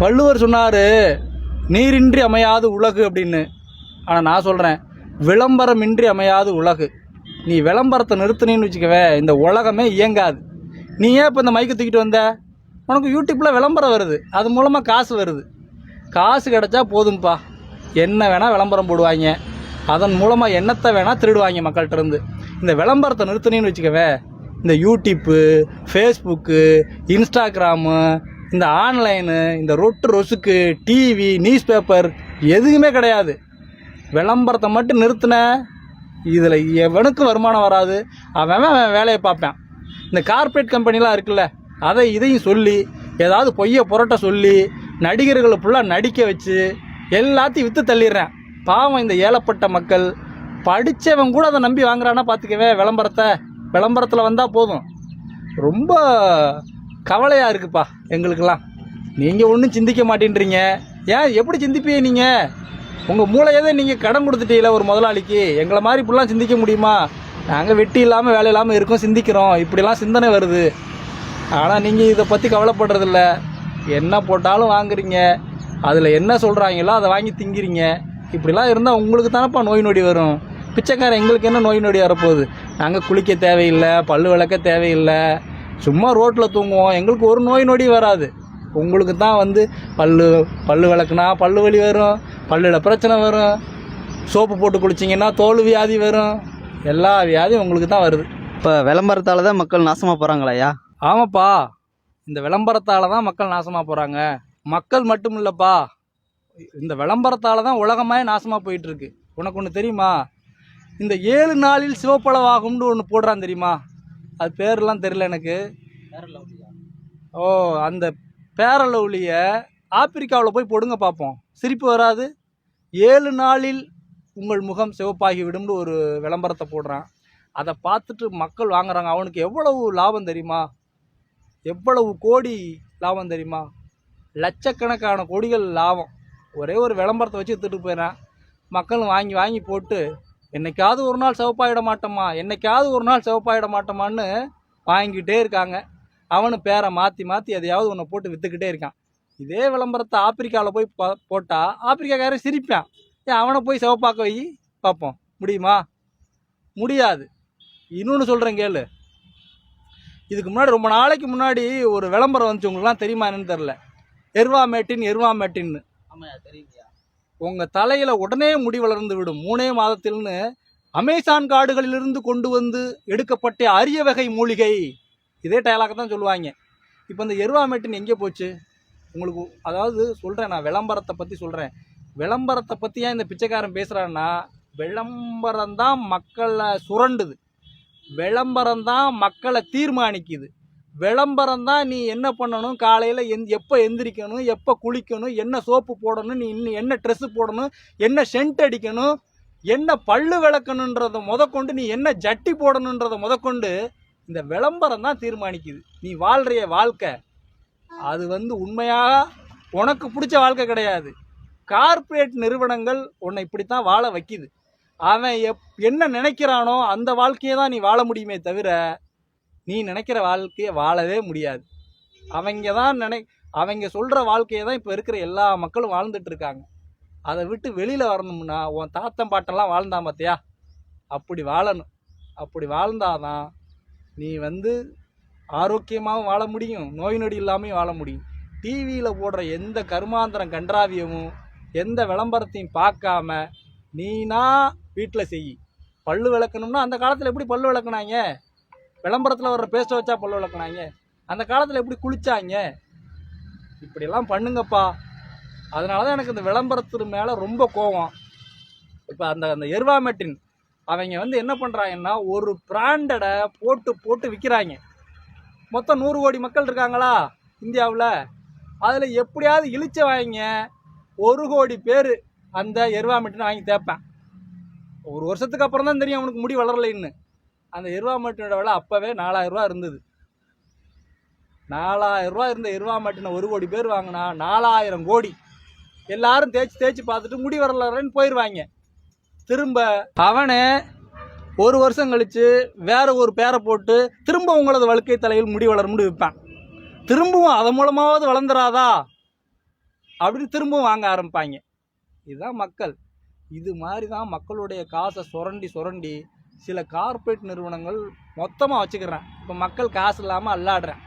வள்ளுவர் சொன்னார், நீரின்றி அமையாது உலகு அப்படின்னு. ஆனால் நான் சொல்கிறேன், விளம்பரமின்றி அமையாது உலகு. நீ விளம்பரத்தை நிறுத்தினு வச்சுக்கவே, இந்த உலகமே இயங்காது. நீ ஏன் இப்போ இந்த மைக்கை தூக்கிட்டு வந்த? உனக்கு யூடியூப்பில் விளம்பரம் வருது, அது மூலமாக காசு வருது. காசு கிடச்சா போதும்ப்பா, என்ன வேணால் விளம்பரம் போடுவாங்க, அதன் மூலமாக என்னத்தை வேணால் திருடுவாங்க மக்கள்கிட்ட இருந்து. இந்த விளம்பரத்தை நிறுத்தினு வச்சுக்கவே, இந்த யூடியூப்பு, ஃபேஸ்புக்கு, இன்ஸ்டாகிராமு, இந்த ஆன்லைனு, இந்த ரொசுக்கு, டிவி, நியூஸ் பேப்பர் எதுவுமே கிடையாது. விளம்பரத்தை மட்டும் நிறுத்தின, இதில் எவனுக்கும் வருமானம் வராது. அவன் வேலையை பார்ப்பேன். இந்த கார்ப்பரேட் கம்பெனிலாம் இருக்குல்ல, அதை இதையும் சொல்லி ஏதாவது பொய்யை புரட்ட சொல்லி நடிகர்களை ஃபுல்லாக நடிக்க வச்சு எல்லாத்தையும் விற்று தள்ளிடுறேன். பாவம் இந்த ஏழப்பட்ட மக்கள். படித்தவன் கூட அதை நம்பி வாங்குறான்னா பார்த்துக்கவே விளம்பரத்தில் வந்தால் போதும். ரொம்ப கவலையாக இருக்குப்பா எங்களுக்கெல்லாம். நீங்கள் ஒன்றும் சிந்திக்க மாட்டேன்றீங்க. ஏன், எப்படி சிந்திப்பீங்க நீங்கள்? உங்கள் மூளையை தான் நீங்கள் கடன் கொடுத்துட்டீங்களா ஒரு முதலாளிக்கு? எங்களை மாதிரி இப்படிலாம் சிந்திக்க முடியுமா? நாங்கள் வெட்டி இல்லாமல் வேலை இல்லாமல் இருக்கோம், சிந்திக்கிறோம், இப்படிலாம் சிந்தனை வருது. ஆனால் நீங்கள் இதை பற்றி கவலைப்படுறதில்ல. என்ன போட்டாலும் வாங்குறீங்க, அதில் என்ன சொல்கிறாங்களோ அதை வாங்கி திங்கிறீங்க. இப்படிலாம் இருந்தால் உங்களுக்கு தானப்பா நோய் நொடி வரும். பிச்சைக்காரன் எங்களுக்கு என்ன நோய் நொடி வரப்போகுது? நாங்கள் குளிக்க தேவையில்லை, பல்லு விளக்க தேவையில்லை, சும்மா ரோட்டில் தூங்குவோம், எங்களுக்கு ஒரு நோய் நொடி வராது. உங்களுக்கு தான் பல்லு விளக்குனா பல்லு வலி வரும், பல்லில் பிரச்சனை வரும், சோப்பு போட்டு குளிச்சிங்கன்னா தோல் வியாதி வரும், எல்லா வியாதியும் உங்களுக்கு தான் வருது. இப்போ விளம்பரத்தால் தான் மக்கள் நாசமாக போகிறாங்களாயா? ஆமாப்பா, இந்த விளம்பரத்தால் தான் மக்கள் நாசமாக போகிறாங்க. மக்கள் மட்டும் இல்லைப்பா, இந்த விளம்பரத்தால் தான் உலகமாயே நாசமாக போயிட்டுருக்கு. உனக்கு ஒன்று தெரியுமா? இந்த 7 நாளில் சிவப்பளவாகும்னு ஒன்று போடுறான் தெரியுமா? அது பேரெல்லாம் தெரியல எனக்கு. ஓ, அந்த பேரலவுலிய ஆப்பிரிக்காவில் போய் போடுங்க பார்ப்போம், சிரிப்பு வராது. 7 நாளில் உங்கள் முகம் சிவப்பாகி விடும்னு ஒரு விளம்பரத்தை போடுறான். அதை பார்த்துட்டு மக்கள் வாங்குறாங்க. அவனுக்கு எவ்வளவு லாபம் தெரியுமா? எவ்வளவு கோடி லாபம் தெரியுமா? லட்சக்கணக்கான கோடிகள் லாபம். ஒரே ஒரு விளம்பரத்தை வச்சு எடுத்துகிட்டு போயிடறான். மக்கள் வாங்கி வாங்கி போட்டு என்னைக்காவது ஒரு நாள் சிவப்பாயிட மாட்டோமா, என்னைக்காவது ஒரு நாள் சிவப்பாயிட மாட்டோமான்னு வாங்கிக்கிட்டே இருக்காங்க. அவனு பேரை மாற்றி மாற்றி எதையாவது ஒன்று போட்டு விற்றுக்கிட்டே இருக்கான். இதே விளம்பரத்தை ஆப்பிரிக்காவில் போய் போட்டால் ஆப்பிரிக்காக்காரன் சிரிப்பான். ஏன் அவனை போய் சிவப்பாக்க வை பார்ப்போம், முடியுமா? முடியாது. இன்னொன்று சொல்கிறேன் கேளு. இதுக்கு முன்னாடி ரொம்ப நாளைக்கு முன்னாடி ஒரு விளம்பரம் வந்துச்சு, உங்களுக்குலாம் தெரியுமா என்னன்னு தெரில. எருவாமேட்டின்னு. ஆமாம், தெரியுங்கய்யா. உங்கள் தலையில் உடனே முடி வளர்ந்து விடும் 3 மாதத்தில்னு அமேசான் காடுகளிலிருந்து கொண்டு வந்து எடுக்கப்பட்ட அரிய வகை மூலிகை. இதே டயலாக தான் சொல்லுவாங்க. இப்போ இந்த எருவாமேட்டின் எங்கே போச்சு உங்களுக்கு? அதாவது சொல்கிறேன், நான் விளம்பரத்தை பற்றி சொல்கிறேன். விளம்பரத்தை பற்றி ஏன் இந்த பிச்சைக்காரன் பேசுகிறான்னா, விளம்பரம் தான் மக்களை சுரண்டுது, விளம்பரம் தான் மக்களை தீர்மானிக்குது, விளம்பரம் தான் நீ என்ன பண்ணணும், காலையில் எப்போ எந்திரிக்கணும், எப்போ குளிக்கணும், என்ன சோப்பு போடணும், நீ இன்னும் என்ன ட்ரெஸ்ஸு போடணும், என்ன சென்ட் அடிக்கணும், என்ன பல்லு விளக்கணுன்றதை முதற்கொண்டு, நீ என்ன ஜட்டி போடணுன்றதை முதற்கொண்டு இந்த விளம்பரம் தான் தீர்மானிக்குது. நீ வாழ்கிற வாழ்க்கை அது உண்மையாக உனக்கு பிடிச்ச வாழ்க்கை கிடையாது. கார்ப்பரேட் நிறுவனங்கள் உன்னை இப்படித்தான் வாழ வைக்குது. அவன் என்ன நினைக்கிறானோ அந்த வாழ்க்கையை தான் நீ வாழ முடியுமே தவிர நீ நினைக்கிற வாழ்க்கையை வாழவே முடியாது. அவங்க சொல்கிற வாழ்க்கையை தான் இப்போ இருக்கிற எல்லா மக்களும் வாழ்ந்துட்டு இருக்காங்க. அதை விட்டு வெளியில் வரணும்னா உன் தாத்தன் பாட்டெல்லாம் வாழ்ந்தான் பார்த்தியா, அப்படி வாழணும். அப்படி வாழ்ந்தாதான் நீ ஆரோக்கியமாகவும் வாழ முடியும், நோய் நொடி இல்லாமையும் வாழ முடியும். டிவியில் போடுற எந்த கருமாந்திரம் கன்றாவியமும் எந்த விளம்பரத்தையும் பார்க்காம நீனா வீட்டில் செய். பல்லு விளக்கணும்னா அந்த காலத்தில் எப்படி பல்லு விளக்குனாங்க? விளம்பரத்தில் வர்ற பேஸ்ட்டை வச்சா பல்லு விளக்குனாங்க? அந்த காலத்தில் எப்படி குளிச்சாங்க? இப்படியெல்லாம் பண்ணுங்கப்பா. அதனால தான் எனக்கு இந்த விளம்பரத்து மேலே ரொம்ப கோவம். இப்போ அந்த எருவாமேட்டின் அவங்க என்ன பண்ணுறாங்கன்னா, ஒரு பிராண்டடை போட்டு போட்டு விற்கிறாங்க. மொத்தம் 100 கோடி மக்கள் இருக்காங்களா இந்தியாவில்? அதில் எப்படியாவது இழிச்ச வாங்க 1 கோடி பேர் அந்த எருவாமேட்டினை வாங்கி தேய்ப்பேன். ஒரு வருஷத்துக்கு அப்புறம் தான் தெரியும் அவனுக்கு முடி வளரலைன்னு. அந்த எருவாமேட்டினோட விலை அப்போவே 4000 ரூபா இருந்தது. 4000 ரூபா இருந்த எருவாமேட்டினை 1 கோடி பேர் வாங்கினா 4000 கோடி. எல்லாரும் தேய்ச்சி பார்த்துட்டு முடி வரலன்னு போயிடுவாங்க. திரும்ப அவனே 1 வருஷம் கழித்து வேற ஒரு பேரை போட்டு திரும்ப உங்களது வழுக்கை தலையில் முடி வளரும்னு விற்பான். திரும்பவும் அதன் மூலமாவது வளர்ந்துடாதா? அப்படின்னு திரும்பவும் வாங்க ஆரம்பிப்பாங்க. இதுதான் மக்கள். இது மாதிரி தான் மக்களுடைய காசை சுரண்டி சில கார்ப்பரேட் நிறுவனங்கள் மொத்தமாக வச்சுக்கிறேன். இப்போ மக்கள் காசு இல்லாமல் அல்லாடுறேன்.